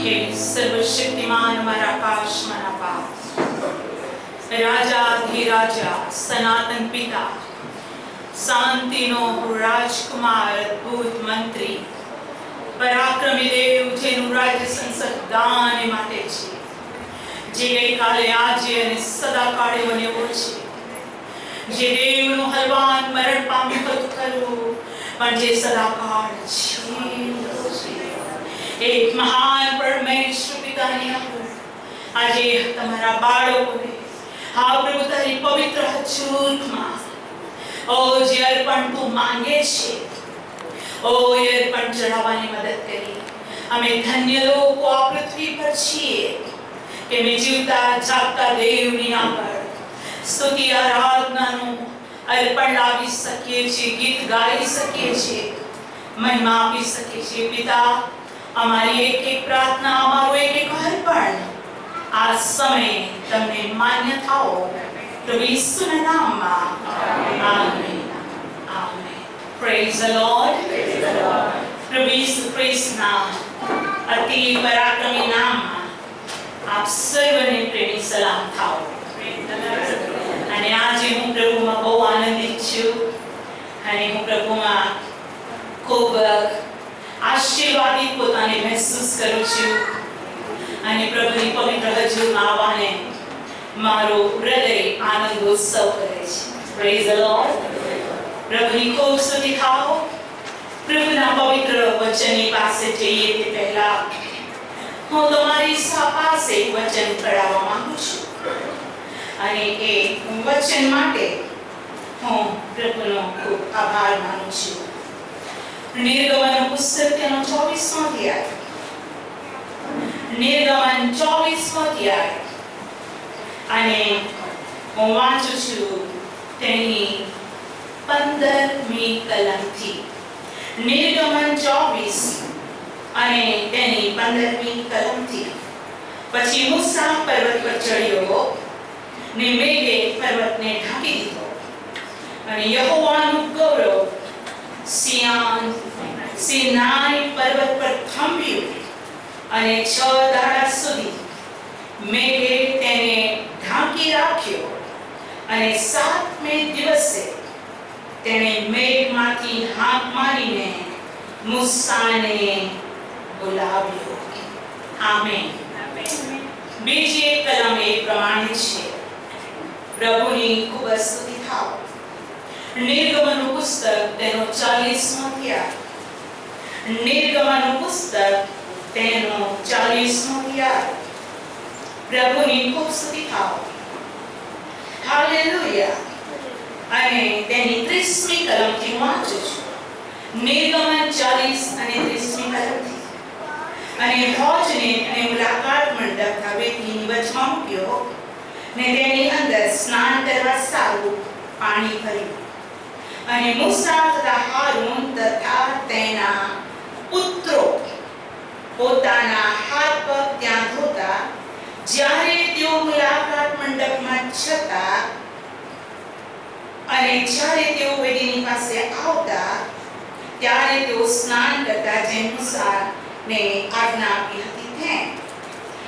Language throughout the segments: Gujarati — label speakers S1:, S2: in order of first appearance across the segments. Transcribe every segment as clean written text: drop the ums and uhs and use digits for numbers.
S1: हे सर्वशक्तिमान हमारा आकाशमाना बाप, राजाधिराजा सनातन पिता, शांतिनो राजकुमार अद्भुत मंत्री, પરાક્રમી દેવ જેનું રાજ્ય સંસદ દાન માટે છે, જે ગઈકાલે આજે અને સદાકાળે બન્યો છે, જે દેવનું હલવાન મરણ પામ્યું હતું ખરું, પણ જે સદાકાળ જીવતો છે, એક મહાન પરમેશ્વર પિતાની આજે તમારા બાળકોને હા પ્રભુ તારી પવિત્ર હજૂરમાં ઓ જે અર્પણ તું માંગે છે, ओ ये अर्पण चढ़ावानी मदद करी। हमें धन्य लोग आ पृथ्वी पर छिए कि मैं जीवता जागता देवनी आकर स्तुति आराधना नु अर्पण लावी सके छे, गीत गाई सके छे, महिमा आपी सके छे। पिता हमारी एक एक प्रार्थना, हमारो एक एक अर्पण आ समय तमने मान्य थाओ, प्रभु यीशुના નામમાં amen amen. Praise the Lord. प्रभु यीशु ख्रिस्तना अति पराक्रमी नाम आप सर्वने प्रेमी सलाम थाओ। અને આજે હું પ્રભુમાં બહુ આનંદિત છું અને હું પ્રભુમાં ખૂબ આશીર્વાદિત પોતાને મહેસૂસ કરું છું અને પ્રભુની પવિત્ર હજૂરમાં આવવાને મારો હૃદય આનંદોત્સવ કરે છે। Praise the Lord. પ્રભુની ખૂબ સ્તુતિ થાઓ। પ્રભુના પવિત્ર વચનની પાસે જઈએ તે પહેલા હું તમારી પાસે વચન પઢાવવા માંગુ છું અને એ વચન માટે હું પ્રભુનો ખૂબ આભાર માનું છું। નિર્ગમન પુસ્તક તેનો 24મો અધ્યાય, નિર્ગમન 24મો અધ્યાય અને હું વાંચું છું તેની 15મી કલમથી। નિર્ગમન 24 અને તેની 15મી કલમથી। પછી મૂસા પર્વત પર ચડ્યો ને મેઘે પર્વતને ઢાંકી દીધો અને યહોવાનું ગૌરવ સિનાઈ પર્વત પર થંભ્યું અને 6 દાડા સુધી મેઘે તેને ઢાંકી રાખ્યો અને 7મે દિવસે તેણે મેઘમાંથી હાથ મારીને મૂસાને બોલાવ્યો। આમેન। બીજી એક કલમ એ પ્રમાણે છે। પ્રભુની ખૂબ સ્તુતિ થાઓ। નિર્ગમનનું પુસ્તક તેનો 40મો અધ્યાય, નિર્ગમનનું પુસ્તક તેનો 40મો અધ્યાય। પ્રભુની ખૂબ સ્તુતિ થાઓ। હાલેલુયા। અને તેની 30મી કલમથી વાંચું છું। નિર્ગમન 40 અને 30મી કલમથી। અને હોજને અને મુલાકાત મંડપ હવેલીની વચમાં મૂક્યો ને તેની અંદર સ્નાન કરવા સારું પાણી ભર્યું અને મૂસા તથા હારૂન તથા તેના પુત્રો પોતાના હાથ પગ ત્યાં ધોતા જ્યારે તેઓ મુલાકાત મંડપમાં જતા અને જ્યારે તેઓ વેદીની પાસે આવતા ત્યારે તેઓ સ્નાન કરતા જેમ મૂસાને આજ્ઞા આપી હતી તેમ।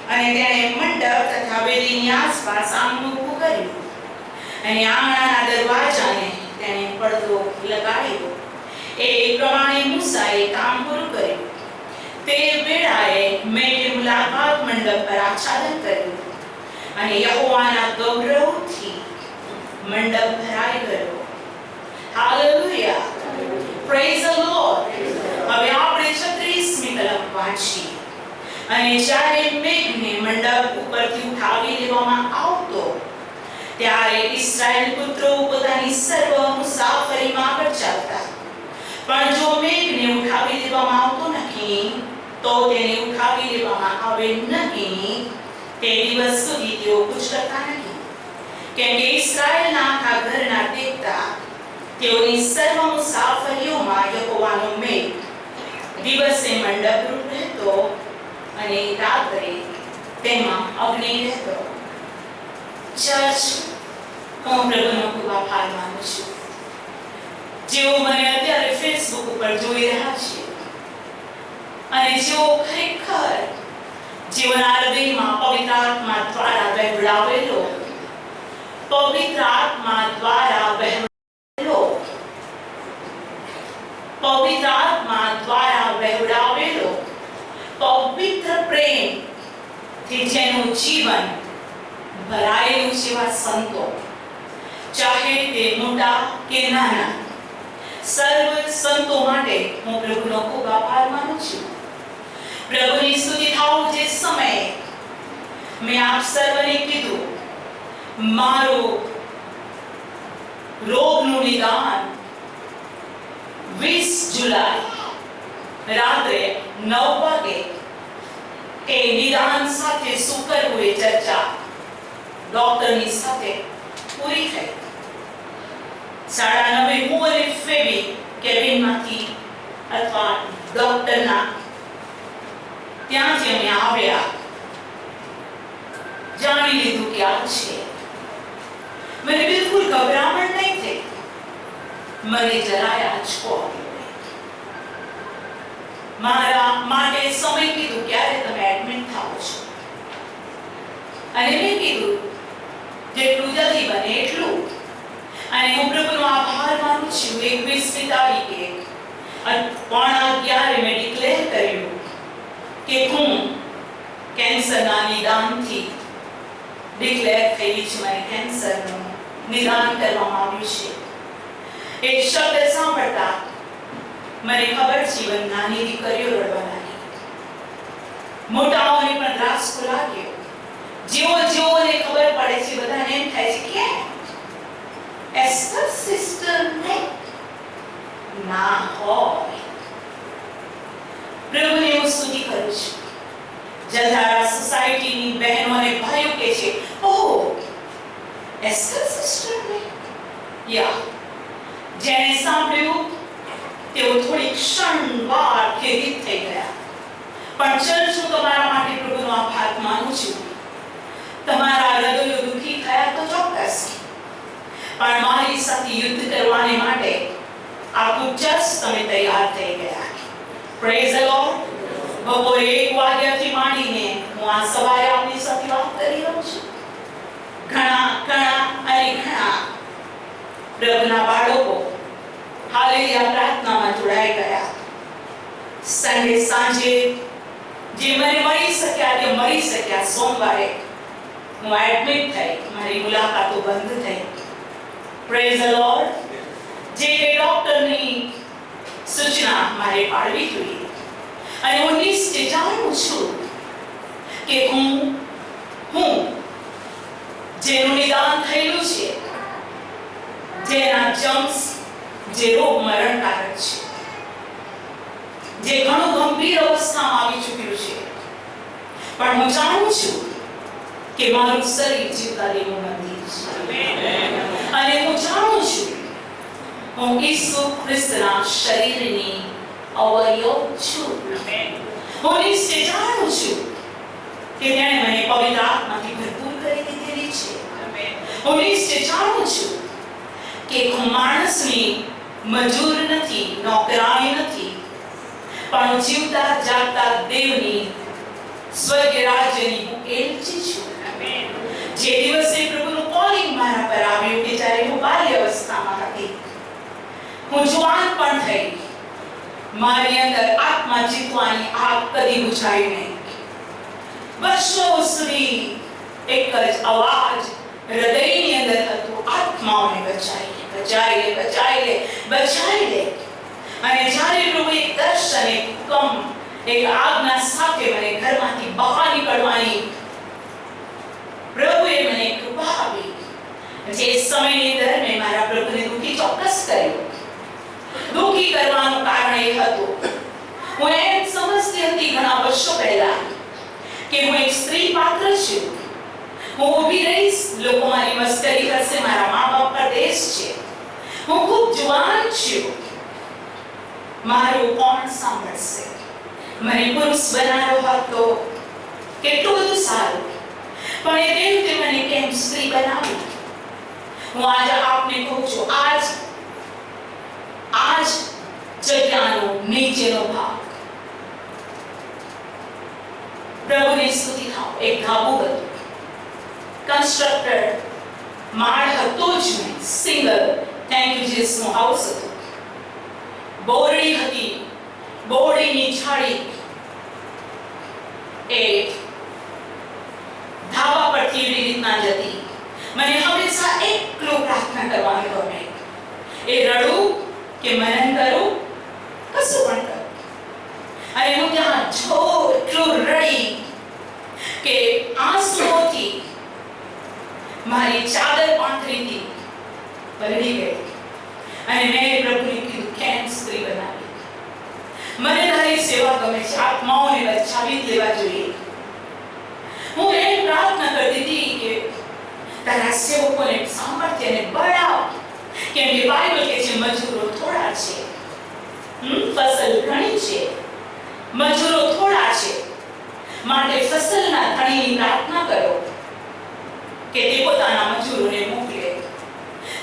S1: અને તેણે મંડપ તથા વેદીની આસપાસ આંગણું ઊભું કર્યું અને આંગણાના દરવાજાને તેણે પડદો લગાડ્યો। એ પ્રમાણે મૂસાએ કામ પૂરું કર્યું। તે વેળાએ મેઘે મુલાકાત મંડપ પર આચ્છાદન કર્યું અને યહોવાના ગૌરવથી મંડપ ભરાઈ ગયો। હાલેલુયા। Praise the lord. હવે આપણે 36મી કલમ વાંચીએ અને જ્યારે મેઘને મંડપ ઉપરથી ઉઠાવી લેવામાં આવતો ત્યારે ઇસ્રાયેલ પુત્રો પોતાની સર્વ મુસાફરીમાં આગળ ચાલતા, પણ જો મેઘને ઉઠાવી લેવામાં આવતો નથી તો તેને ઉઠાવી લેવામાં આવે નહીં તે દિવસ સુધી તેઓ કુછ કરતા નથી। કેમ કે ઇસ્રાયેલના આખા ઘરના દેવતા તેઓની સર્વ મુસાફરીઓમાં યહોવાનો મેઘ દિવસે મંડપરૂપ રહેતો અને રાત્રે તેમાં અગ્નિ રહેતો। ચર્ચ હું પ્રભુનો ખૂબ આભાર માનું છું જેઓ મને અત્યારે ફેસબુક ઉપર જોઈ રહ્યા છે અને જેઓ ખરેખર જીવના હૃદયમાં પવિત્ર આત્મા દ્વારા વહેવડાવેલો, પવિત્ર આત્મા દ્વારા વહેવડાવેલો, પવિત્ર આત્મા દ્વારા વહેવડાવેલો પવિત્ર પ્રેમ થી જેનું જીવન ભરાયેલું છે એવા સંતો, ચાહે તે મોટા કે નાના, સર્વ સંતો માટે હું પ્રભુનો ખૂબ આભાર માનું છું. પ્રભુની સ્તુતિ થાઓ. જે સમયે મેં આપ સર્વને કીધું મારો રોગનું નિદાન 20 જુલાઈ રાત્રે 9 વાગે એ નિદાન સાથે શું કરવું એ ચર્ચા ડોક્ટરની સાથે પૂરી થઈ. 9:30 હું અને ફેબી કેબિનમાંથી અથવા ડોક્ટરના ત્યાંથી અમે આવ્યા. જાણી લીધું કે આ છે. મને બિલકુલ ગભરામણ નહીં થઈ. મને જરાય આંચકો આવ્યો નહીં. મારા માટે સમય કીધું ક્યારે તમે એડમિટ થાઓ છો, અને મેં કીધું જેટલું જલ્દી બને એટલું. અને હું પ્રભુનો આભાર માનું છું. 21મી તારીખે 11:15 મેં ડિક્લેર કર્યું કે હું કેન્સરના નિદાનથી ડિક્લેર થઈ છું. મને કેન્સરનું નિદાન કરવામાં આવ્યું છે. એ શબ્દ સાંભળતા મને ખબર જીવન નાની દીકરીઓ રડવા લાગી. મોટાઓને પણ ધ્રાસકો લાગ્યો. જેઓને ખબર પડે છે બધાને એમ થાય છે કે એસ્ટર સિસ્ટર ને ના હોય. પ્રભુને હું સ્તુતિ કરું છું. જલધારા સોસાયટીની બહેનો અને ભાઈઓ કે છે ઓહ એસ્ટર સિસ્ટર ને યા. જેણે સાંભળ્યું તેઓ થોડી ક્ષણવાર ખેદિત થઈ ગયા. પણ ચર્ચ હું તમારા માટે પ્રભુનો આભાર માનું છું. તમારા હૃદયો દુઃખી થયા તો ચોક્કસ, પણ મારી સાથે યુદ્ધ કરવાને માટે આખું ચર્ચ તમે તૈયાર થઈ ગયા. Praise the lord. બપોરે 1 વાગ્યાથી માંડીને હું આ સવારે આપની સાથે વાત કરી રહ્યો છું. ઘણા પ્રભુના બાળકો હાલેલુયા પ્રાર્થનામાં જોડાઈ ગયા. સન્ડે સાંજે જે મને મળી શક્યા સોમવારે હું એડમિટ થઈ. મારી મુલાકાતો બંધ થઈ. Praise the lord. જે ડોક્ટરની સૂચના મારે પાડવી જોઈએ, અને હું નિશ્ચય જાણું છું કે હું જેનું નિદાન થયેલું છે, જેના જમ્સ જે રોગ મરણકારક છે, જે ઘણું ગંભીર અવસ્થામાં આવી ચૂક્યું છે, પણ હું જાણું છું કે મારું શરીર જીવતા દેવનું મંદિર છે. અને હું જાણું છું હું ઈસુ ખ્રિસ્તના શરીરની અવયવ છું. હું નિશ્ચય જાણું છું કે તેણે મને પવિત્ર આત્માથી ભરપૂર કરી દીધેલી છે. હું નિશ્ચય જાણું છું કે હું માણસની મજૂર નથી, નોકરાણી નથી, પણ જીવતા જાગતા દેવની સ્વર્ગીય રાજ્યની હું એલચી છું. જે દિવસે પ્રભુનું કોલિંગ મારા પર આવ્યું કે જ્યારે હું બાલ્ય અવસ્થામાં હતી, હું જુવાન પણ થઈ, મારી અંદર આત્મા જીતવાની આગ કદી બુઝાઈ નહીં. વર્ષો સુધી એક જ અવાજ હૃદયની અંદર હતું, આત્માઓને બચાઈ લે. અને જ્યારે પ્રભુ એક દર્શન, એક હુકમ, એક આજ્ઞા સાથે મને ઘરમાંથી બહાર નીકળવાની પ્રભુએ મને કૃપા આપી. જે સમયની અંદર મેં મારા પ્રભુને દુઃખી ચોક્કસ કર્યો. દુઃખી કરવાનું કારણ એ હતું, હું એમ સમજતી હતી ઘણા વર્ષો પહેલા કે હું એક સ્ત્રી પાત્ર છું. હું ઊભી રહીશ, લોકો મારી મસ્કરી કરશે, મારા મા બાપ પરદેશ છે, હું ખૂબ જુવાન છું, મારું કોણ સાંભળશે? મને પુરુષ બનાવ્યો હોત તો કેટલું બધું સારું, પણ એ દેવ મને કેમ સ્ત્રી બનાવી? હું આજે આપને કહું છું, આજ જગ્યાનો નીચેનો ભાગ પ્રભુની સ્તુતિ થાઓ. એક ધાબુ હતું, કન્સ્ટ્રક્ટેડ માળ હતો જ નહીં, સિંગલ થેન્ક યુ જીસસનું હાઉસ હતું. બોરડી હતી, બોરડીની છાડી એ ધાબા પરથી એવી રીતના જતી. મને હંમેશા એકલું પ્રાર્થના કરવાનું ગમે. એ રડું કે મનન કરું, કશું પણ કરું. અને હું ત્યાં એટલું રડી કે આંસુઓથી મારી ચાદર પાંથરીથી પલળી ગઈ. અને મેં પ્રભુને કીધું, કેમ સ્ત્રી બનાવી? મને તારી સેવા ગમે છે, આત્માઓને બચાવી લેવા જોઈએ. હું એ પ્રાર્થના કરતી હતી કે તારા સેવકોને સામર્થ્યને બળ આપ, કેમ કે બાઇબલ કહે છે મજૂરો થોડા છે, ફસલ ઘણી છે, મજૂરો થોડા છે. માટે ફસલના ધણીની પ્રાર્થના કરો કે તે પોતાના મજૂરોને મોકલે.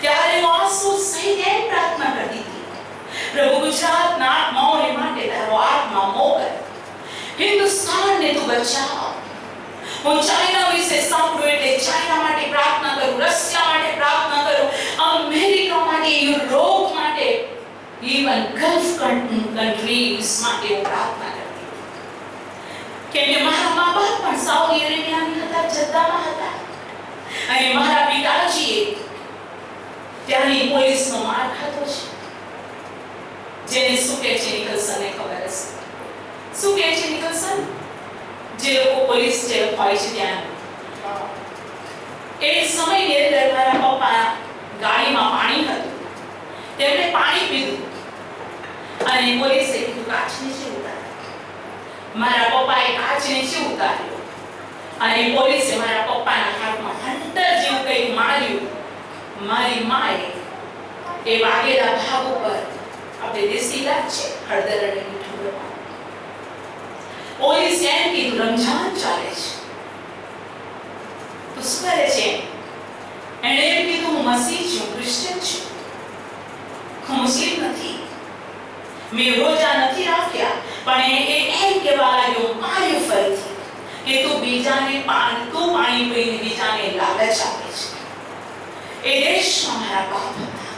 S1: ત્યારે હું આંસુ સહિત એમ પ્રાર્થના કરતી હતી, પ્રભુ ગુજરાતના આત્માઓને માટે તારો આત્મા મોકલ, હિન્દુસ્તાનને તું બચાવ. હું ચાઇના વિશે સાંભળું એટલે ચાઇના માટે પ્રાર્થના કરું, રશિયા માટે પ્રાર્થના કરું, અમેરિકા માટે, યુરોપ માટે, ઇવન ગલ્ફ કન્ટ્રીઝ માટે હું પ્રાર્થના કરતી. કેમ કે મારા મા બાપ પણ સાઉદી અરેબિયાની હતા, જદ્દામાં હતા. અને મારા પિતાજીએ ત્યાંની પોલીસનો માર ખાધો છે. જેને શું કહે છે નિકલસનને ખબર હશે. શું કહે છે નિકલસન? જે લોકો પોલીસ જેલ હોય છે ત્યાં. એ સમયની અંદર મારા પપ્પા ગાડીમાં પાણી હતું, તેમણે પાણી પીધું અને પોલીસે કીધું કાચ નીચે ઉતાર. મારા પપ્પાએ કાચ નીચે ઉતાર્યો અને પોલીસે મારા પપ્પાના હાથમાં હંટર જેવું કંઈક માર્યું. મારી માએ એ વાગેલા ભાગ ઉપર, આપણે દેશી ઇલાજ છે, હળદર અને મીઠું. પોલીસે એમ કીધું રમઝાન ચાલે છે તો શું કરે છે? એણે એમ કીધું હું મસીહ છું, ક્રિશ્ચિયન છું, હું મુસ્લિમ નથી, મેં રોજા નથી રાખ્યા. પણ એ એમ કહેવા લાગ્યો, માર્યું ફરીથી કે તું પાણી પીને બીજાને લાલચ આપે છે. એ દેશમાં મારા બાપ હતા.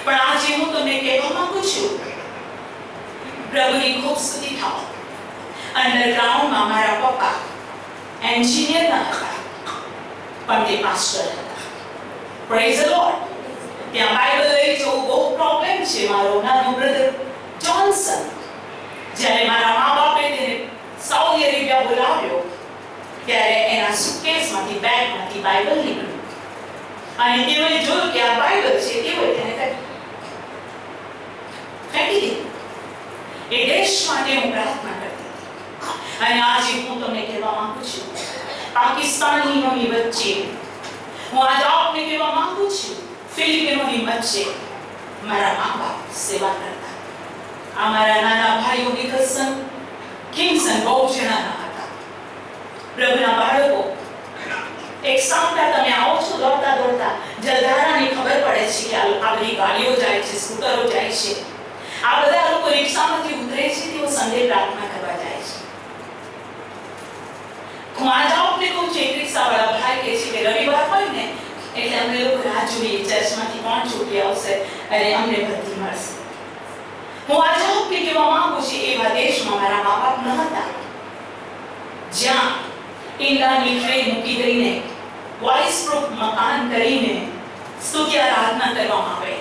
S1: પણ આજે હું તમને કહેવા માંગુ છું, પ્રભુની ખૂબ સ્તુતિ થાઓ. અંડરગ્રાઉન્ડમાં મારા પપ્પા એન્જિનિયર ના હતા, પણ તે પાસ્ટર હતા. Praise the lord. ત્યાં બાઇબલ લઈ જવું બહુ પ્રોબ્લેમ છે. મારો નાનો બ્રધર જોન્સન, જ્યારે મારા મા બાપે તેને સાઉદી અરેબિયા બોલાવ્યો, ત્યારે એના સુટકેસમાંથી, બેગમાંથી બાઇબલ નીકળ્યું અને તેઓએ જોયું કે આ બાઇબલ છે. તેઓએ તેને ફેંકી દીધું. એ દેશ માટે હું પ્રાર્થના કરતી હતી. અને આજે હું તમને કહેવા માંગુ છું, પાકિસ્તાનીઓની વચ્ચે હું આજે આપને કહેવા માંગુ છું, ફિલિપિનોની વચ્ચે મારા મા બાપ સેવા કરતા. આ મારા નાના ભાઈઓ નિકલસન, કિંગસન બહુ જણાના હતા. પ્રભુના બાળકો એક સામટા તમે આવો છો દોડતા દોડતા, જલધારાની ખબર પડે છે કે આ બધી ગાડીઓ જાય છે, સ્કૂટરો જાય છે. આ બધા લોકો રિક્ષામાંથી ઉતરે છે, તેઓ સંડે પ્રાર્થના કરવા જાય છે. હું આજે આપને કહું છું, એક રિક્ષાવાળા ભાઈ કહે છે કે રવિવાર હોય ને એટલે અમે લોકો રાહ જોઈએ ચર્ચમાંથી કોણ છૂટી આવશે અને અમને ભરતી મળશે. હું આજે આપને કહેવા માંગુ છું, એવા દેશમાં મારા મા બાપ ન હતા જ્યાં ઈંડાની ટ્રે મૂકી દઈને, વોઇસ પ્રૂફ મકાન કરીને સ્તુતિ આરાધના કરવામાં આવે.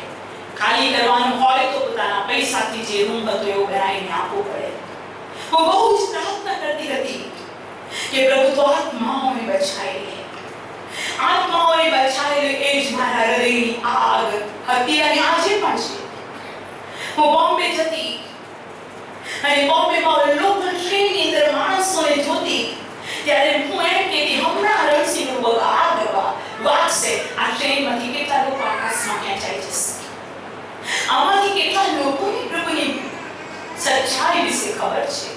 S1: ખાલી કરવાનું હોય તો પોતાના પૈસાથી જે રૂમ હતો એવો બનાવીને આપવો પડે. હું બહુ જ પ્રાર્થના કરતી હતી કે પ્રભુ તો આત્માઓને બચાવી લે, આત્માઓને બચાવી લે. એ જ મારા હૃદયની આગ હતી અને આજે પણ છે. હું બોમ્બે જતી અને બોમ્બેમાં લોકલ ટ્રેનની અંદર માણસોને જોતી, ત્યારે હું એમ કહેતી, હમણાં રણસિંહનું વાગશે, આ ટ્રેનમાંથી કેટલા લોકો આકાશમાં ખેંચાઈ જશે. આમાંથી કેટલા લોકોને પ્રભુની સચ્ચાઈ વિશે ખબર છે.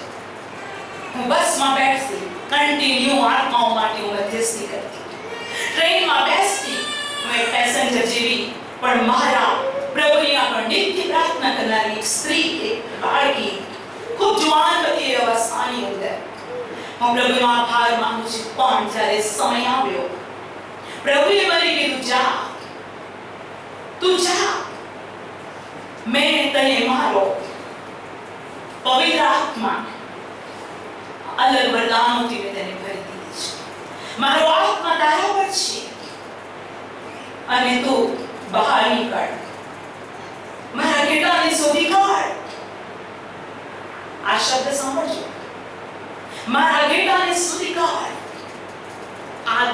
S1: હું બસમાં બેસતી, કન્ટિન્યુ આત્માઓ માટે હું મધ્યસ્થી કરતી. ટ્રેનમાં બેસતી, હું એક પેસેન્જર જેવી, પણ મારા પ્રભુની આગળ નિત્ય પ્રાર્થના કરનારી એક સ્ત્રી, એક બાળકી ખૂબ જુવાન હતી એ અવસ્થાની અંદર હું પ્રભુનો આભાર માનું છું. પણ જ્યારે સમય આવ્યો, પ્રભુએ મને કીધું, જા, તું જા, મેં તને મારો પવિત્ર આત્મા અલગ વરદાનોથી મેં તને ભરી દીધી છે. મારો આત્મા તારા પર છે અને તું બહાર નીકળ, મારા ઘેટાને શોધી કાઢ. આ શબ્દ સાંભળજો, મારા ઘેટાને શોધી કાઢ. આ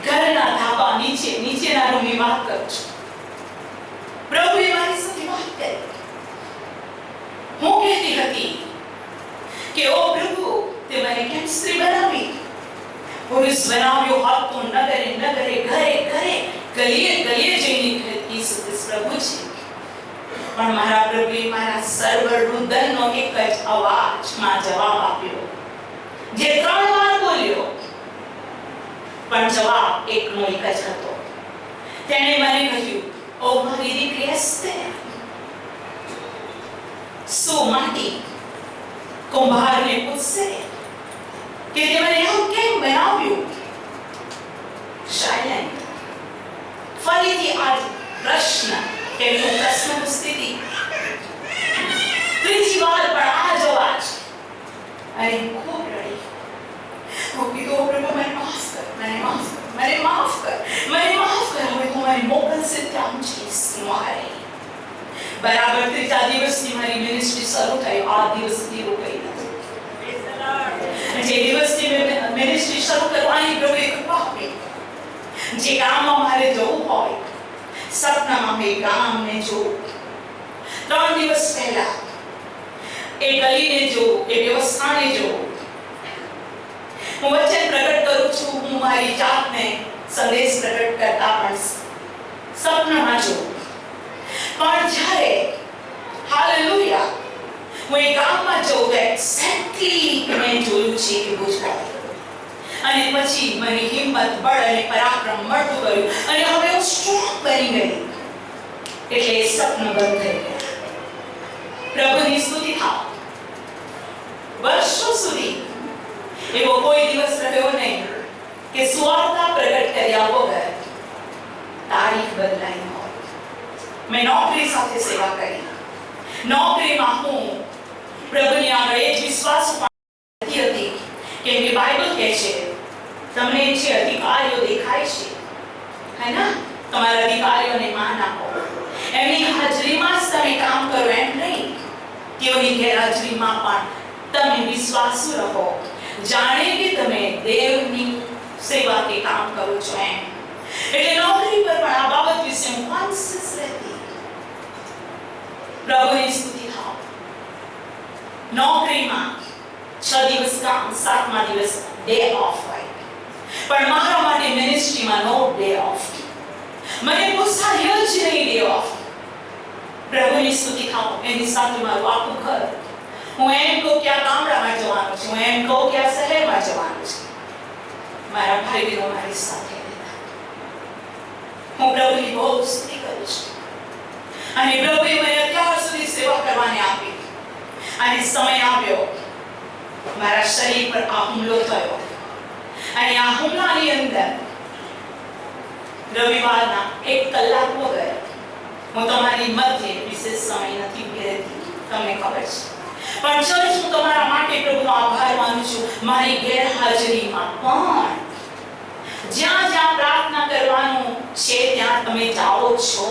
S1: ઘરના ધાબા નીચેના રૂમની વાત કરું છું. પ્રભુએ મારી સાથે વાત કરી. હું કહેતી હતી કે ઓ પ્રભુ, તે મને કેમ સ્ત્રી બનાવી? પુરુષ બનાવ્યો હોત તો નગરે નગરે, ઘરે ઘરે, ગલીએ ગલીએ જઈને કહેતી ઈસુ પ્રભુ છે. પણ મારા પ્રભુએ મારા સર્વરુદનનો એક જ અવાજમાં જવાબ આપ્યો, જે 3 વાર બોલ્યો, પણ જવાબ એકનો એક જ હતો. તેણે મને કહ્યું, ઓ મારી દીકરી એસ્તેર, સો માટી કુંભારને પૂછશે કે તે મને એવું કેમ બનાવ્યું? સાયલેન્ટ. ફરીથી આ પ્રશ્ન પૂછતી હતી. ત્રીજી વાર પણ આ જ અવાજ. અરે ખૂબ રડી. હું કીધું, પ્રભુ મને માફ કર, મને માફ કર, મને માફ કર, મને માફ કર. હવે તું મારી મોકલશે ત્યાં જઈશ મારે. બરાબર 3 દિવસની મારી મિનિસ્ટ્રી શરૂ થઈ. આ દિવસ સુધી રોકાઈ નથી. જે દિવસથી મેં મિનિસ્ટ્રી શરૂ કરવાની પ્રભુએ કૃપા આપી. જે ગામમાં મારે જવું હોય, સપનામાં મેં ગામને જોઉં. 3 દિવસ પહેલા એ ગલીને જોઉં, એ વ્યવસ્થાને જોઉં. હું વચન પ્રગટ કરું છું, હું મારી જાતને સંદેશ પ્રગટ કરતા પણ સપનામાં જોઉં. પણ જ્યારે હાલેલુયા હું એ ગામમાં જઉં તો એક્ઝેક્ટલી મેં જોયું છે કે ગુજરાત. અને પછી મને હિંમત, બળ અને પરાક્રમ મળતું ગયું અને હવે હું સ્ટ્રોંગ બની ગઈ. એટલે એ સપનું બંધ થઈ ગયા. પ્રભુની સ્તુતિ થાવ. વર્ષો સુધી એવો કોઈ દિવસ રહ્યો નહીં કે સુવાર્તા પ્રગટ કર્યા વગર તારીખ બદલાઈ હોય. મેં નોકરી સાથે સેવા કરી. નોકરીમાં હું પ્રભુની આગળ એ જ વિશ્વાસ હતી કેમ કે બાઇબલ કહે છે તમને જે અધિકારીઓ દેખાય છે, હે ને, તમારા અધિકારીઓને માન આપો. એમની હાજરીમાં જ તમે કામ કરો એમ નહીં. તેઓની ગેરહાજરીમાં પણ તમે વિશ્વાસુ રહો, જાણે કે તમે દેવની સેવા કે કામ કરો છો એમ. એટલે નોકરી પર પણ આ બાબત વિશે હું કોન્શિયસ રહેતી. પ્રભુની સ્તુતિ થાવ. નોકરીમાં 6 દિવસ કામ, 7મા દિવસ ડે ઓફ હોય. પણ મારા માટે મિનિસ્ટ્રીમાં નો ડે ઓફ. મને પોસાય જ નહીં ડે ઓફ. પ્રભુની સ્તુતિ થાવ. એની સાથે મારું આખું ઘર. હું એમ કહું કે આ ગામડામાં જવાનું છે, હું એમ કહું કે આ શહેરમાં જવાનું છે. મારા ભાઈ બહેનો મારી સાથે રહેતા. હું પ્રભુની બહુ સ્તુતિ કરું છું. અને પ્રભુએ મને અત્યાર સુધી સેવા કરવાની આપી. અને સમય આવ્યો, મારા શરીર પર આ હુમલો થયો. અને આ હુમલાની અંદર રવિવારના 1 કલાક વગર હું તમારી મધ્યે વિશેષ સમય નથી રહેતી, તમને ખબર છે. પણ ચર્ચ, હું તમારા માટે પ્રભુનો આભાર માનું છું. મારી ગેરહાજરીમાં પણ જ્યાં જ્યાં પ્રાર્થના કરવાનું છે ત્યાં તમે જાઓ છો.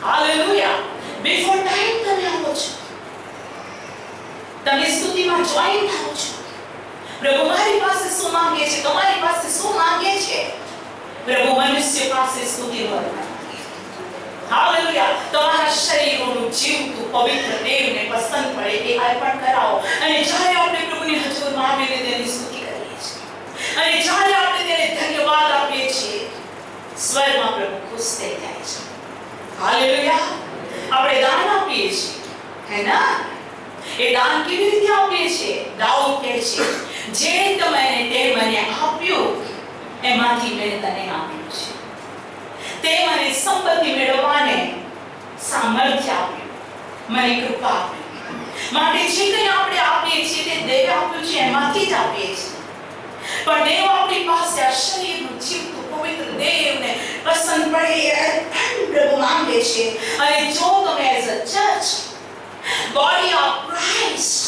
S1: હાલેલુયા. બિફોર ટાઈમ તમે આવો છો. તમે સ્તુતિમાં જોઈન થાઓ છો. પ્રભુ મારી પાસે શું માંગે છે, તમારી પાસે શું માંગે છે? પ્રભુ મનુષ્ય પાસે સ્તુતિનો વરદાન. હાલેલુયા. તમારા શરીરનું જીવતું પવિત્ર દેવને પસંદ પડે એ અર્પણ કરાવો. અને જ્યારે આપણે પ્રભુની હજુરમાં આવીને તેની સ્તુતિ કરીએ છીએ અને જ્યારે આપણે તેને ધન્યવાદ આપીએ છીએ, સ્વરમાં પ્રભુ ખુશ થઈ જાય છે. હાલેલુયા. આપણે દાન આપીએ છીએ, હે ના? એ દાન કેવી રીતે આપીએ છીએ? દાઉદ કહે છે, જે તમે તે મને આપ્યું એમાંથી મેં તને આપ્યું છે. તે મને સંપત્તિ મેળવવાને સામર્થ્ય આપ્યું, મને કૃપા આપી. માટે જે કંઈ આપણે આપીએ છીએ તે દેવે આપ્યું છે એમાંથી જ આપીએ છીએ. પણ દેવ આપણી પાસે આ શરીરનું જીવતું પવિત્ર દેવને પસંદ પડે એ પ્રભુ માંગે છે. અને જો તમે as a church body of Christ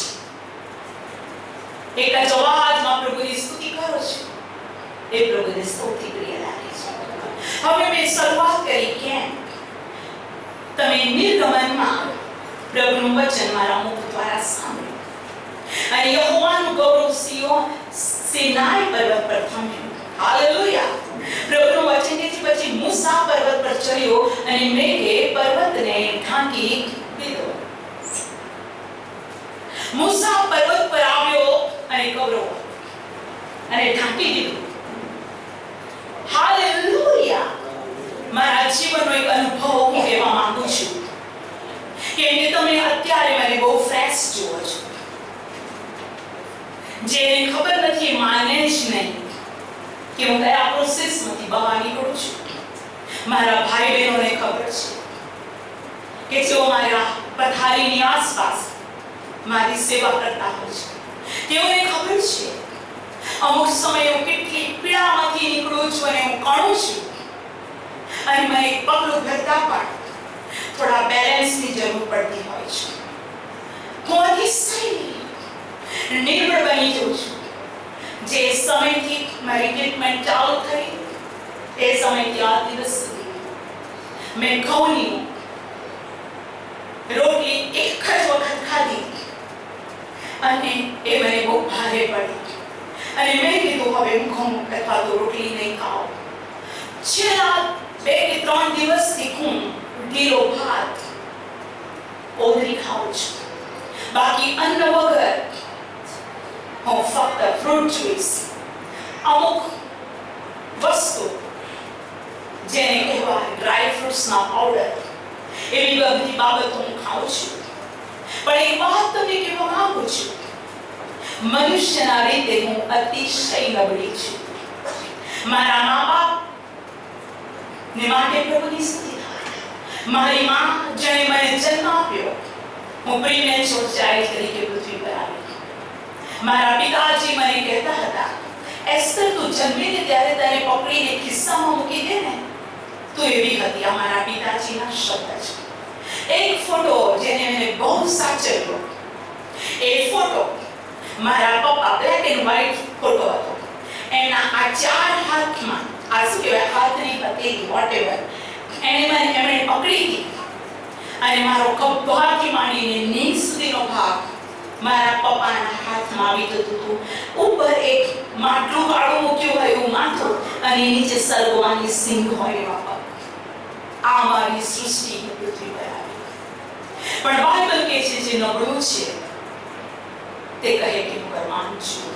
S1: એક જ અવાજમાં પ્રભુની સ્તુતિ કરો છો, એ પ્રભુને સૌથી પ્રિય લાગે છે. હવે મેં શરૂઆત કરી કેમ તમે નિર્ગમનમાં પ્રભુનું વચન મારા મુખ દ્વારા સાંભળ્યું અને યહોવાનું ગૌરવ સિનાઈ પર્વત પર થમ્યું. હાલેલુયા. પ્રભુનું વચન કે પછી મૂસા પર્વત પર ચડ્યો અને મેઘે પર્વતને ઢાંકી દીધો. મૂસા પર્વત પર આવ્યો અને ગૌરવ અને ઢાંકી દીધું. હાલેલુયા. મારા જીવનનો એક અનુભવ હું કહેવા માંગુ છું કે તમે અત્યારે મને બહુ ફ્રેશ જુઓ છો. જેને ખબર નથી માને જ નહીં કે હું કયા પ્રોસેસમાંથી બહાર નીકળું છું. મારા ભાઈ બહેનોને ખબર છે કે જેઓ મારા પથારીની આસપાસ મારી સેવા કરતા હોય છે, તેઓને ખબર છે અમુક સમયે હું કેટલી પીડામાંથી નીકળું છું અને હું કણું છું અને મને એક પગલું ભરતા પણ થોડા બેલેન્સની જરૂર પડતી હોય છે. હું અતિશય નિર્બળ બની જાઉં છું. જે સમયથી મારી ટ્રીટમેન્ટ ચાલુ થઈ તે સમયથી આ દિવસ સુધી મેં ઘઉંની રોટલી એક જ વખત ખાધી અને એ મને બહુ ભારે પડી અને મેં કીધું હવે હું ઘઉં અથવા તો રોટલી નહીં ખાઉં. છેલ્લા 2 કે 3 દિવસથી હું લીલો ભાત ઓદરી ખાઉં છું. બાકી અન્ન વગર હું ફક્ત ફ્રૂટ જ્યુસ, અમુક વસ્તુ જેને કહેવાય ડ્રાય ફ્રૂટ્સના પાવડર, એવી બધી બાબતો હું ખાઉં છું. પણ એક વાત તમને કહેવા માંગુ છું, મનુષ્યના રીતે હું અતિશય નબળી છું. મારા મા બાપ ને માટે પ્રભુની સ્તુતિ થાય. મારી માં જેણે મને જન્મ આપ્યો, હું પ્રીમેચ્યોર ચાઇલ્ડ તરીકે પૃથ્વી પર આવી. મારા પિતાજી મને કહેતા હતા, એસ્તર તું જન્મીને ત્યારે તને પકડીને ખિસ્સામાં મૂકી દે ને, તું એવી હતી. આ મારા પિતાજીના શબ્દ છે. એક ફોટો જેને મને બહુ સાચવ્યો, એ ફોટો મારા પપ્પા બ્લેક એન્ડ વ્હાઇટ ફોટો હતો. એના આ 4 હાથમાં આ શું કહેવાય હાથની હથેળી વોટેવર એમણે પકડી હતી અને મારો ખભાથી માંડીને નીચ સુધીનો ભાગ મારા પપ્પાના હાથમાં આવી જતું હતું. ઉપર એક માટલું કાળું મૂક્યું હોય એવું માથું અને નીચે સર્વવાની સિંહ હોય એવા પગ. આ મારી સૃષ્ટિ પૃથ્વી પર આવી. પણ બાઇબલ કહે છે જે નબળું છે તે કહે કે હું બળવાન છું.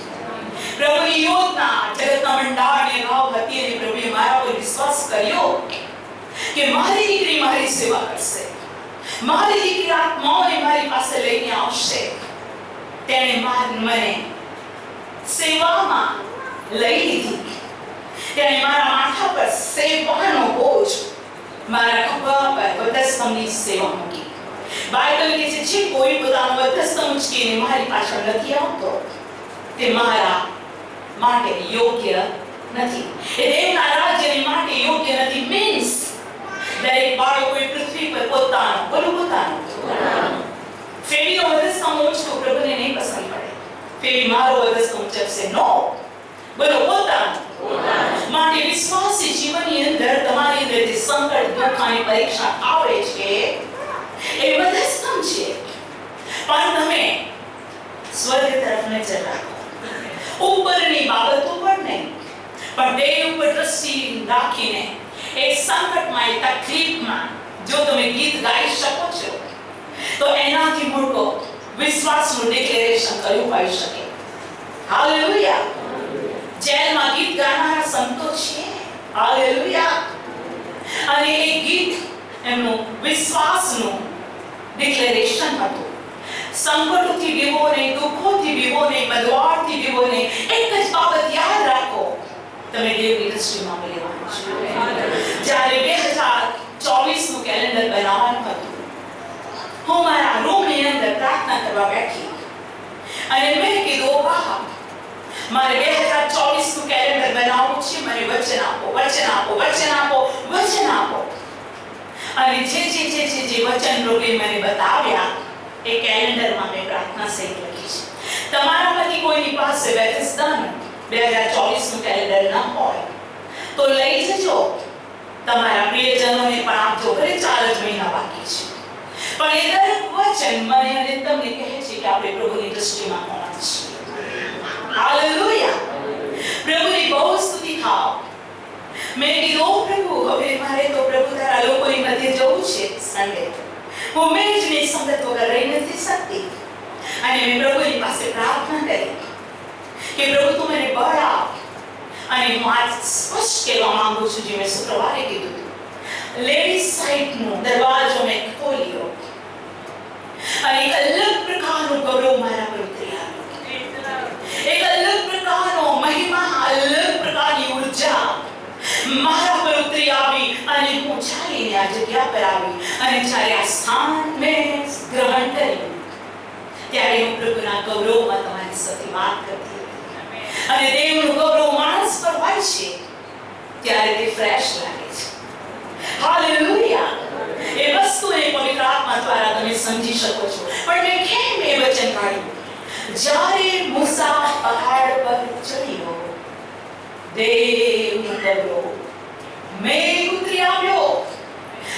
S1: પ્રભુની યોજના જગતના મંડાળની રાહ હતી અને પ્રભુએ મારા પર વિશ્વાસ કર્યો કે મારી દીકરી મારી સેવા કરશે, મારી દીકરી આત્માઓને મારી પાસે લઈને આવશે. તેણે મને સેવામાં લઈ લીધી. તેણે મારા માથા પર સેવાનો બોજ, મારા ખભા પર વધસ્તંભની સેવા મૂકી. બાઇબલ કહે છે જે કોઈ પોતાનો વધસ્તંભ ઉંચકીને મારી પાછળ નથી આવતો તે મારા માટે યોગ્ય નથી. એ દેવના રાજ્યની માટે યોગ્ય નથી. મીન્સ દરેક બાળકોએ પૃથ્વી પર પોતાનો ફેરીનો વધસ્તંભ ઉંચકો પ્રભુને નહીં પસંદ પડે. ફેરી મારો વધસ્તંભ ઉંચકશે. નો, બોલો પોતાનો. માટે વિશ્વાસી જીવનની અંદર તમારી અંદર જે સંકટ દુઃખ અને પરીક્ષા આવે છે એ વધસ્તંભ છે. પણ તમે સ્વર્ગ તરફ નજર રાખો, ઉપરની બાબતો પર નહીં પણ દેવ ઉપર દ્રષ્ટિ રાખીને એ સંકટમાં એ તકલીફમાં જો તમે ગીત ગાઈ શકો છો તો એનાથી મોટો વિશ્વાસનું ડિક્લેરેશન કયું હોઈ શકે. હાલેલુયા. જેલમાં ગીત ગાનારા સંતો છે. હાલેલુયા. અને એ ગીત એમનું વિશ્વાસનું ડિક્લેરેશન હતું. સંકટોથી વિવો નહીં, દુઃખોથી વિવો નહીં, બધવારથી વિવો નહીં. એક જ બાબત યાદ રાખો, તમે દેવની દ્રષ્ટિમાં લેવાનું છે. જ્યારે 2024 નું કેલેન્ડર બનાવવાનું હતું, હું મારા રૂમની અંદર પ્રાર્થના કરવા બેઠી અને મેં કીધું વાહ, મારે 2024 નું કેલેન્ડર બનાવવું છે, મને વચન આપો, વચન આપો, વચન આપો, વચન આપો. અને જે વચન પ્રભુએ મને બતાવ્યા એ કેલેન્ડરમાં મેં પ્રાર્થના સહિત લખી છે. તમારામાંથી કોઈની પાસે બેથેસ્દાનું 2024 નું કેલેન્ડર ન હોય તો લઈ જજો, તમારા પ્રિયજનોને પણ આપજો. ભલે 4 જ મહિના બાકી છે, પણ એ દરેક વચન મને અને તમને કહે છે કે આપણે પ્રભુની દૃષ્ટિમાં કોણ છીએ. હાલેલુયા, પ્રભુની બહુ સ્તુતિ થાવ. મેં કીધું પ્રભુ, હવે મારે તો પ્રભુ તારા લોકોની મધ્ય જવું છે સન્ડે. હું મેજની સંગત વગર રહી નથી શકતી. અને મેં પ્રભુની પાસે પ્રાર્થના કરી કે પ્રભુ તું મને બળ આપ. અને હું આજ સ્પષ્ટ કહેવા માંગુ છું, જે મેં શુક્રવારે કીધું, લેડીઝ સાઇડનો દરવાજો મેં ખોલ્યો અને એક અલગ પ્રકારનું ગૌરવ મારા પર ઉતરી આવ્યું. એક અલગ પ્રકારનો મહિમા, અલગ પ્રકારની ઉર્જા મારા પર ઉતરી આવી અને હું ચાલીને આ જગ્યા પર આવી. અને જ્યારે આ સ્થાન મેં ગ્રહણ કર્યું ત્યારે હું પ્રભુના ગૌરવમાં તમારી સાથે વાત કરતી હતી. અને દેવનું ગૌરવ માણસ પર હોય છે ત્યારે તે ફ્રેશ લાગે છે. હાલેલુયા, એ વસ્તુને પવિત્ર આત્મા દ્વારા તમે સમજી શકો છો. પણ મેં કેમ એ વચન કાઢ્યું? જ્યારે મૂસા પહાડ પર ચડ્યો, દેવનું ગૌરવ મેઘ ઉતરી આવ્યો.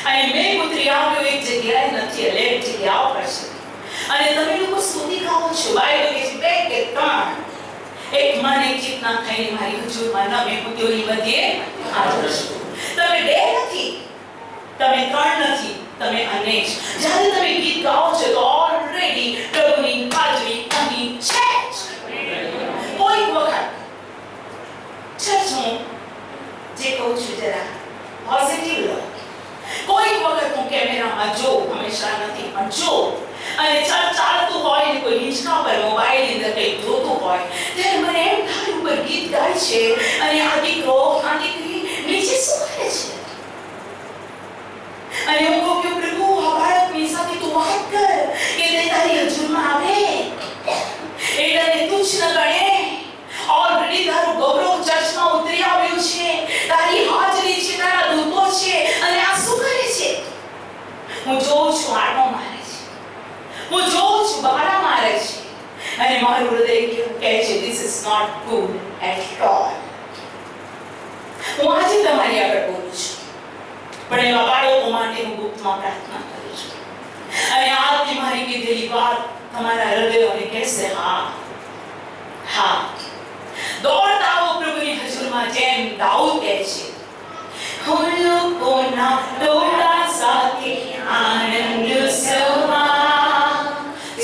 S1: અને મેઘ ઉતરી આવ્યો એક જગ્યાએ નથી, અનેક જગ્યાઓ પર છે. અને તમે લોકો સ્તુતિ ગાઓ છો. બાઇબલ કહે છે 2 કે 3 એક મન એક ચિત્તના થઈને મારી હુજુરમાં નમે પુત્યોની મધ્યે હાજર છો. તમે 2 નથી, તમે 3 નથી, તમે અનેક. જ્યારે તમે ગીત ગાઓ છો તો ઓલરેડી પ્રભુની હાજરી અહીં છે. કોઈક વખત ચર્ચ હું જે કહું છું જરા પોઝિટિવ લો. કોઈક વખત હું કેમેરામાં જોઉં, હંમેશા નથી પણ જોઉં, અને ચાલતું હોય ને કોઈ હિંચકા પર મોબાઈલની અંદર કંઈક જોતું હોય ત્યારે મને એમ થાય ઉપર ગીત ગાય છે અને આ દીકરો આ દીકરી નીચે શું કરે છે. અને હું કહું કે પ્રભુ આ બાળકની સાથે તું વાત કર કે તે તારી હજુરમાં આવે, એ તને તુચ્છ ન ગણે. ઓલરેડી તારું ગૌરવ ચર્ચમાં ઉતરી આવ્યું છે, તારી હાજરી છે, તારા દૂતો છે, અને આ શું કરે છે? હું જોઉં છું આટો મારે છે, હું જોઉં છું બારા મારે છે, અને મારું હૃદય કહે છે this is not good at all. હું આજે તમારી આગળ બોલું છું, પણ એવા બાળકો માટે હું ગુપ્તમાં પ્રાર્થના કરું છું. અને આજની મારી કીધેલી વાત તમારા હૃદયોને કહેશે હા હા. દોડતા આવો પ્રભુની હજુરમાં, જેમ દાઉદ કહે છે, હું લોકોના ટોળા સાથે આનંદ ઉત્સવમાં,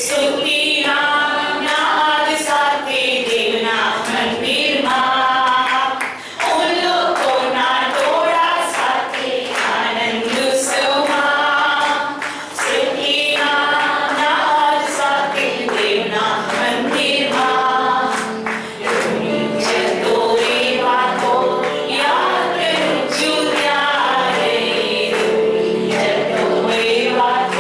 S1: સ્તુતિના નાદ સાથે દેવના મંદિરમાં. હું લોકોના ટોળા સાથે આનંદ ઉત્સવમાં, સ્તુતિના નાદ સાથે દેવના મંદિરમાં. What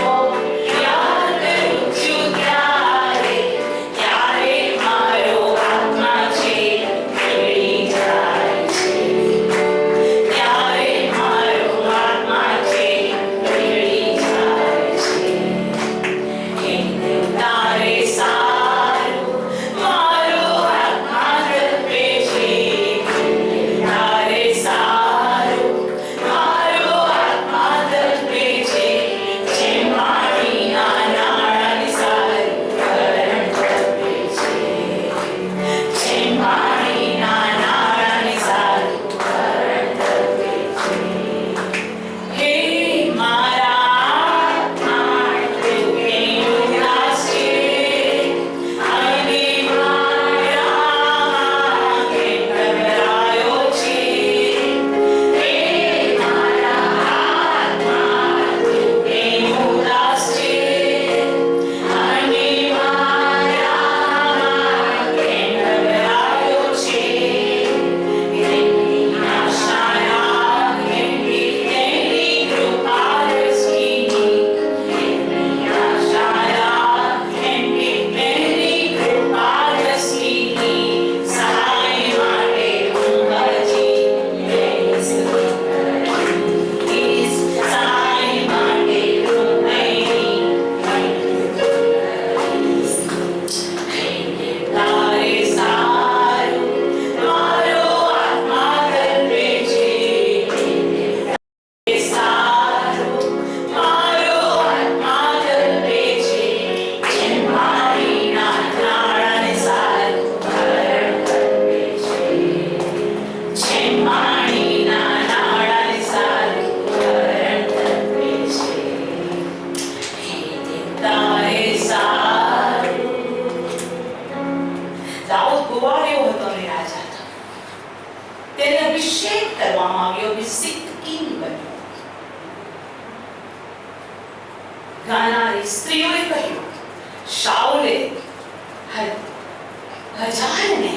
S1: કુંવાર્યો હતો અને રાજા હતો. તેને અભિષેક કરવામાં આવ્યો, અભિષિક્ત કિંગ બન્યો. ગાનારી સ્ત્રીઓએ કહ્યું, શાઉલે 1000 ને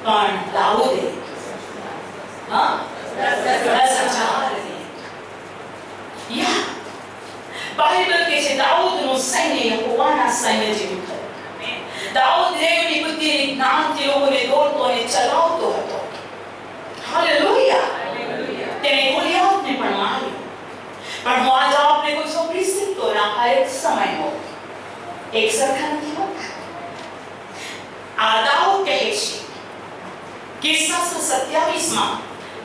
S1: પણ દાઉદે 10,000 ને. યા બાઇબલ કહે છે દાઉદનું સૈન્ય યહોવાના સૈન્ય જેવું થયું. દાઉદ દેવની બુદ્ધિની જ્ઞાનથી લોકોને દોરતો અને ચલાવતો હતો. હાલેલુયા. તેણે ગોલિયાતને પણ માર્યો. પણ હું આજે આપને કહું છું, અભિષિક્તોના હરેક સમયનો એક સરખા નથી હોતા. આ દાઉદ કહે છે કિસ્સા 27માં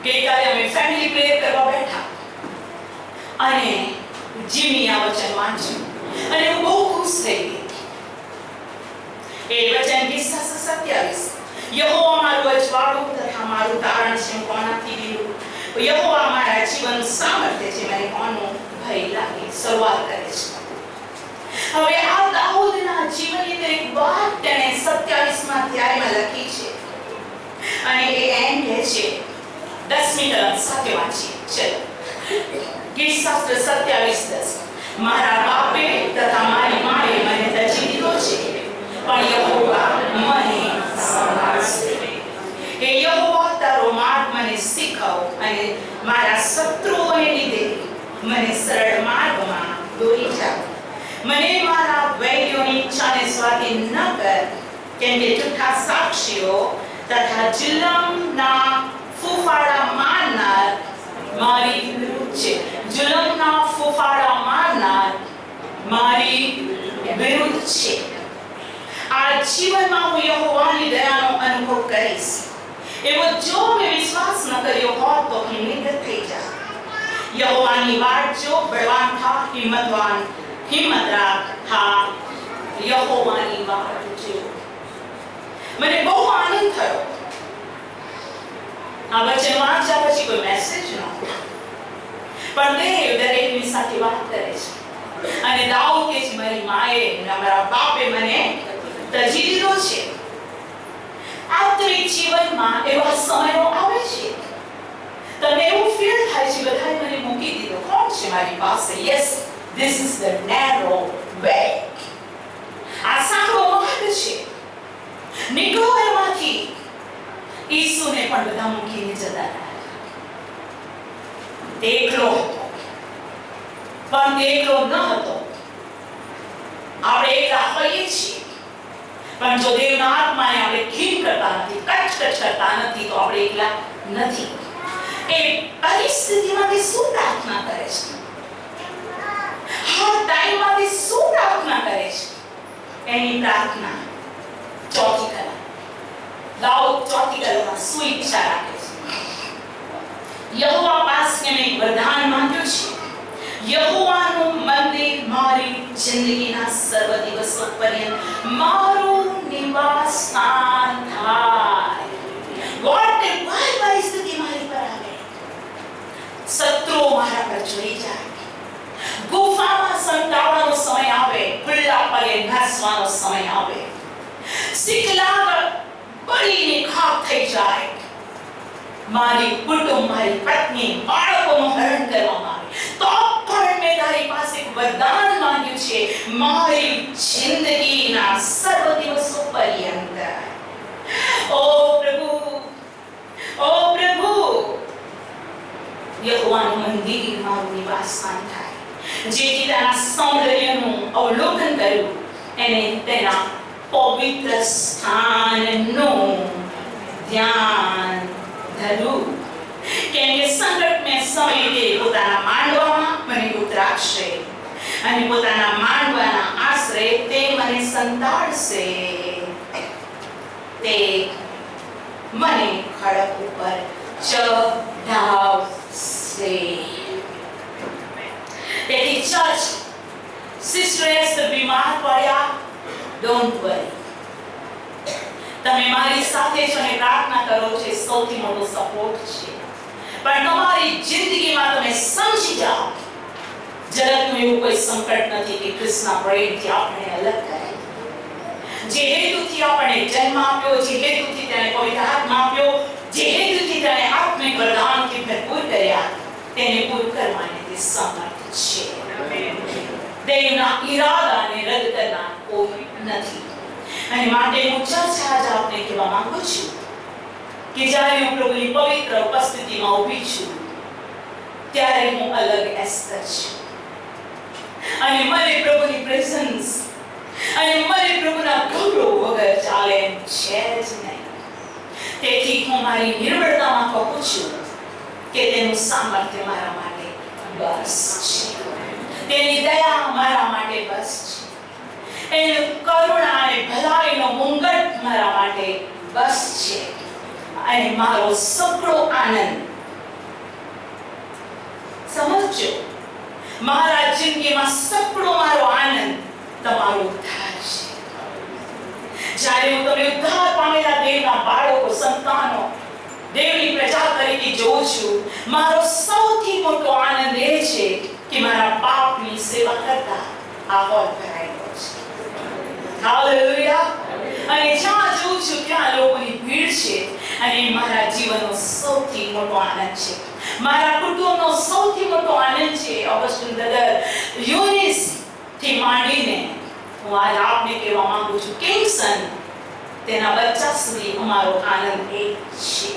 S1: કે કાલે અમે ફેમિલી પ્રેયર કરવા બેઠા અને જીમી આ વચન વાંચ્યું અને હું બહુ ખુશ થઈ ગઈ. એ વચન કિસ્સા 27, યહોવા મારું અજવાળું તથા મારું તારણ છે, હું કોનાથી બીવું? યહોવા મારા જીવન સામર્થ્ય છે, મને કોનો ભય લાગે? શરૂઆત કરે છે. હવે આ દાઉદના જીવનની એક વાત તેણે 27મા અધ્યાયમાં લખી છે અને એ એમ કહે છે, 10મી કલમ સાથે વાંચીએ. ચલો, કિસ્સા 27:10, મારા બાપે તથા મારી માએ મને ત્યજી દીધો છે, પણ યહોવા મને સંભાળશે. હે યહોવા, તારો માર્ગ મને શીખવ અને મારા શત્રુઓને લીધે મને સરળ માર્ગમાં દોરી જાવ. મને મારા વૈરીઓની ઈચ્છાને સ્વાધીન ન કર, કેમ કે જૂઠા સાક્ષીઓ તથા જુલમના ફૂફાડા મારનાર મારી વિરુદ્ધ છે. જુલમના ફૂફાડા મારનાર મારી વિરુદ્ધ છે. આ જીવનમાં હું યહોવાની દયાનો અનુભવ કરીશ. એવો જો મેં વિશ્વાસ ન કર્યો હોત તો હું નિર્ગત થઈ જાત. યહોવાની વાટ જો, બળવાન થા, હિંમત રાખ, હા યહોવાની વાટ જો. મને બહુ આનંદ થયો. આ વચન વાંચ્યા પછી કોઈ મેસેજ નહોતો, પણ દેવ દરેકની સાથે વાત કરે છે. અને દાઉદ કહે છે, મારી માએ મારા બાપે મને ત્યજી દીધો છે. આત્મિક જીવનમાં એવા સમયો આવે છે તમને એવું ફીલ થાય છે, બધાએ મને મૂકી દીધો. કોણ છે મારી પાસે? Yes, this is the narrow way. આ સાંકડો માર્ગ છે. નીકળો એમાંથી. ઈસુને પણ બધા મૂકીને જતા રહ્યા. તે એકલો હતો, પણ તે એકલો ન હતો. આપણે એકલા હોઈએ છીએ, પણ જો દેવના આત્માને આપણે ખીમ કરતા નથી, કચ કરતા નથી, તો આપણે એકલા નથી. એ પરિસ્થિતિમાંથી શું પ્રાર્થના કરે છે? હા, ટાઈમમાંથી શું પ્રાર્થના કરે છે? એની પ્રાર્થના ચોથી કલમ. દાઉદ ચોથી કલમમાં શું ઈચ્છા રાખે છે? યહોવા પાસે મેં એક વરદાન માંગ્યું છે. યહોવાનું મંદિર મારી જિંદગીના સર્વ દિવસો પર્યંત મારું નિવાસ સ્થાન થાય. વોટ પરિસ્થિતિ મારી પર આવે, શત્રુઓ મારા પર જોઈ જાય, ગુફામાં સંતાવાનો સમય આવે, ખુલ્લા પગે નાસવાનો સમય આવે, શિકલા બળીને ખાક થઈ જાય, મારી કુટુંબ, મારી પત્ની, બાળકોનું હરણ કરવામાં આવે, તો પણ મેં તારી પાસે એક વરદાન માંગ્યું છે, મારી જિંદગીના સર્વ દિવસો પર્યંત. ઓ પ્રભુ, યહોવાનું મંદિર મારું નિવાસસ્થાન થાય. જેથી તેના સૌંદર્યનું અવલોકન કર્યું એને તેના પવિત્ર સ્થાનનું ધ્યાન ધરું. કેમ કે સંકટના સમયે પોતાના માંડવામાં મને ઉતરાશે અને પોતાના માંડવાના આશરે તે મને સંતાડશે. તે મને ખડક ઉપર ચઢાવશે. તેથી ચર્ચ સિસ્ટર્સ બીમાર પડ્યા, ડોન્ટ વરી. તમે મારી સાથે છો અને પ્રાર્થના કરો છો, સૌથી મોટો સપોર્ટ છે. પણ તમારી જિંદગીમાં તમે સમજી જાઓ, જગતનું એવું કોઈ સંકટ નથી કે કૃષ્ણ પ્રેમથી આપણે અલગ કરે. જે હેતુથી આપણને જન્મ આપ્યો, જે હેતુથી તેણે પવિત્ર આત્મા આપ્યો, જે હેતુથી તેણે આત્મિક વરદાનથી ભરપૂર કર્યા, તેને પૂરું કરવાને તે સમર્થ છે. દેવના ઈરાદાને રદ કરનાર કોઈ નથી. અને માટે હું ચર્ચા આજ આપને કહેવા માંગુ છું કે જ્યારે હું પ્રભુની પવિત્ર ઉપસ્થિતિમાં ઊભી છું, ત્યારે હું અલગ એસ્તર છું. અને મને પ્રભુની પ્રેઝન્સ અને મને પ્રભુના ગૌરવ વગર ચાલે એમ છે જ નહીં. તેથી હું મારી નિર્બળતામાં કહું છું કે તેનું સામર્થ્ય મારા માટે બસ છે, તેની દયા મારા માટે બસ છે, એની કરુણા અને ભલાઈનો મુંગટ મારા માટે બસ છે. અને મારો સગળો આનંદ, સમજો, મારા જિંદગીમાં સગળો મારો આનંદ તમારો ઉદ્ધાર છે. જ્યારે હું તમે ઉદ્ધાર પામેલા દેવના બાળકો, સંતાનો, દેવની પ્રજા તરીકે જોઉં છું, મારો સૌથી મોટો આનંદ એ છે કે મારા પાપની સેવા કરતા આ હોલ ભરાયેલો છે. હાલેલુયા. અને જ્યાં જોઉં છું ત્યાં લોકોની ભીડ છે, અને મારા જીવનનો સૌથી મોટો આનંદ છે, મારા કુટુંબનો સૌથી મોટો આનંદ છે. ઓગસ્ટિન બ્રધર યુનિસ થી માંડીને હું આજ આપને કહેવા માંગુ છું, કિંગસન તેના બચ્ચા સુધી અમારો આનંદ એ છે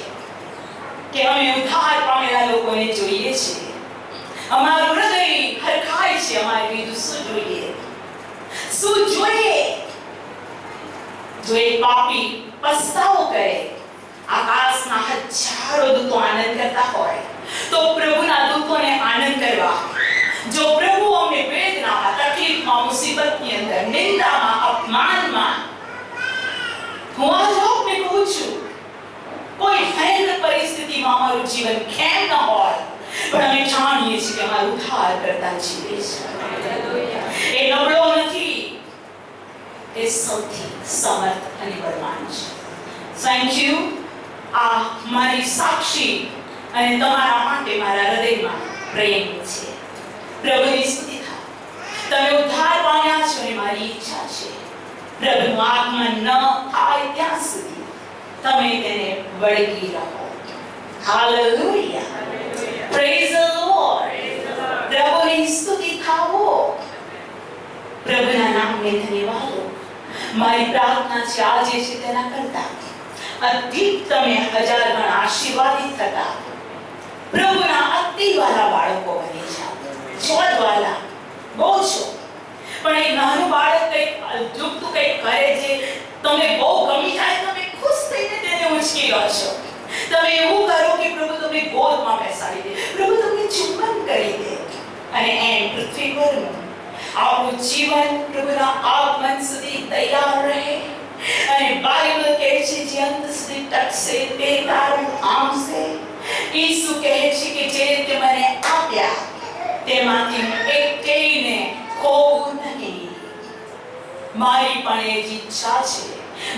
S1: કે અમે ઉદ્ધાર પામેલા લોકોને જોઈએ છીએ. અમારું હૃદય હરખાય છે. અમારે બીજું શું જોઈએ? શું જોઈએ? જો એક પાપી પસ્તાવો કરે, આકાશના હજારો દૂતો આનંદ કરતા હોય, તો પ્રભુના દૂતોને આનંદ કરવા. જો પ્રભુ અમને વેદનામાં, તકલીફમાં, મુસીબતની અંદર, નિંદામાં, અપમાનમાં, હું આજ આપને કહું છું, કોઈ ભયંકર પરિસ્થિતિમાં અમારું જીવન કેમ ન હોય, પણ અમે જાણીએ છીએ કે અમારું ઉદ્ધાર કરતા જીવે છે. એ નબળો નથી, એ સૌથી સમર્થ અને બળવાન છે. Thank you. આ મારી સાક્ષી અને તમારા માટે મારા હૃદયમાં પ્રેમ છે. પ્રભુની સ્તુતિ થાય. તમે ઉદ્ધાર પામ્યા છો અને મારી ઈચ્છા છે પ્રભુનું આગમન ન થાય ત્યાં સુધી તમે તેને વળગી રહો. હાલેલુયા. Praise the lord. પ્રભુની સ્તુતિ થાવો. પ્રભુના નામને ધન્યવાદ. મારી પ્રાર્થના છે આજે છે તેના કરતા અધિક તમે 1000 ગણા આશીર્વાદિત થતા પ્રભુના અતિવાલા બાળકો બની જાઓ. જોડવાલા બહુ છો, પણ એક નાનું બાળક કંઈક અદ્ભુત કંઈક કરે છે, તમને બહુ ગમી જાય, તમે ખુશ થઈને તેને ઉંચકી લો છો. તમે એવું કરો કે પ્રભુ તમને ગોદમાં બેસાડી દે, પ્રભુ તમને ચુંબન કરી દે, અને એમ પૃથ્વી પરનું આપણું જીવન પ્રભુના આગમન સુધી તૈયાર રહે. અને બાઇબલ કહે છે જે અંત સુધી ટકશે તે તારું આમશે. ઈસુ કહે છે કે જે તે મને આપ્યા તેમાંથી એકેયને ખોવું નહીં. મારી પણ એ જ ઈચ્છા છે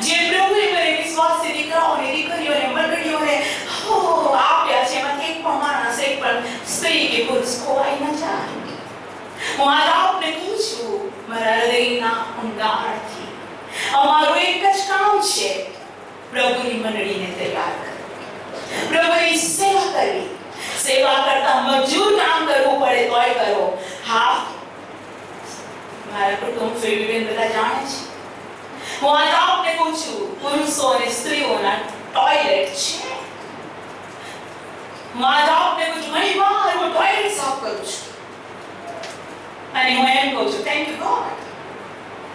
S1: જે પ્રભુએ મને વિશ્વાસી દીકરાઓને, દીકરીઓને, મંડળીઓને આપ્યા છે, એમાંથી એક પણ માણસ, એક પણ સ્ત્રી કે પુરુષ ખોવાઈ ન જાય. હું આજ આપને કહું છું મારા હૃદયના ઊંડાણથી, અમારું એક જ કામ છે, પ્રભુની મંડળીને તૈયાર કરવી, પ્રભુની સેવા કરવી. સેવા કરતા મજૂર કામ કરવું પડે તોય કરો. હા, મારા કુટુંબ ફેમિલી બધા જાણે છે. હું આજ આપને કહું છું પુરુષો અને સ્ત્રીઓના ટોયલેટ છે. હું આજ આપને કહું છું ઘણી વાર હું ટોયલેટ સાફ કરું છું અને હું એમ કહું છું થેન્ક યુ ગોડ,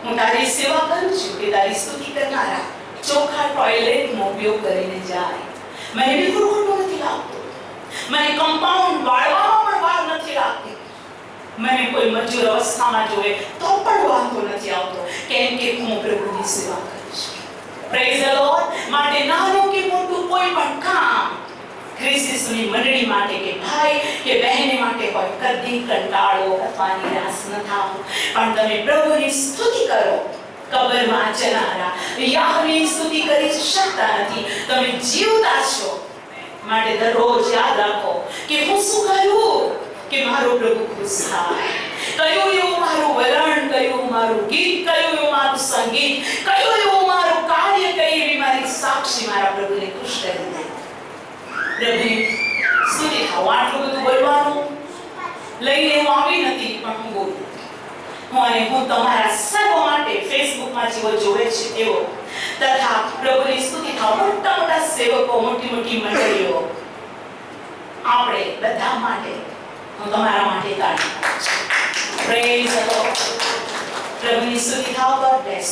S1: હું તારી સેવા કરું છું કે તારી સ્તુતિ કરનારા ચોખ્ખા ટોયલેટનો ઉપયોગ કરીને જાય. મને બિલકુલ ખોટું નથી લાગતું. મને કમ્પાઉન્ડ વાળવામાં પણ વાર નથી લાગતી. મને કોઈ મજૂર અવસ્થામાં જોવે તો પણ વાંધો નથી આવતો, કેમ કે હું પ્રભુની સેવા કરું છું. Praise the lord. માટે નાનું કે મોટું કોઈ પણ કામ ખ્રિસ્તીની મંડળી માટે કે ભાઈ કે બહેન માટે હોય, કદી કંટાળો અથવા નિરાશ ન થાઓ, પણ તમે પ્રભુની સ્તુતિ કરો. કબરમાં જનારા યાહવેની સ્તુતિ કરી શકતા નથી, તમે જીવતા છો. માટે દરરોજ યાદ રાખો કે હું શું કરું કે મારો પ્રભુ ખુશ થાય. કયું એવું મારું વલણ, કયું મારું ગીત, કયું એવું મારું સંગીત, કયું એવું મારું કાર્ય, કઈ એવી મારી સાક્ષી મારા પ્રભુને ખુશ કરી દે. પ્રભુની સ્તુતિ થાવ. આટલું બધું બોલવાનું લઈને હું આવી નથી, પણ હું બોલું. હું તમારા સર્વ માટે ફેસબુકમાં જેવો જોવે છે તેવો તથા પ્રભુની સ્તુતિ થાવ મોટા મોટા સેવકો, મોટી મોટી મંડળીઓ, આપણે બધા માટે હું તમારા માટે તાળી. Praise the lord. પ્રભુની સ્તુતિ થાવ. God bless.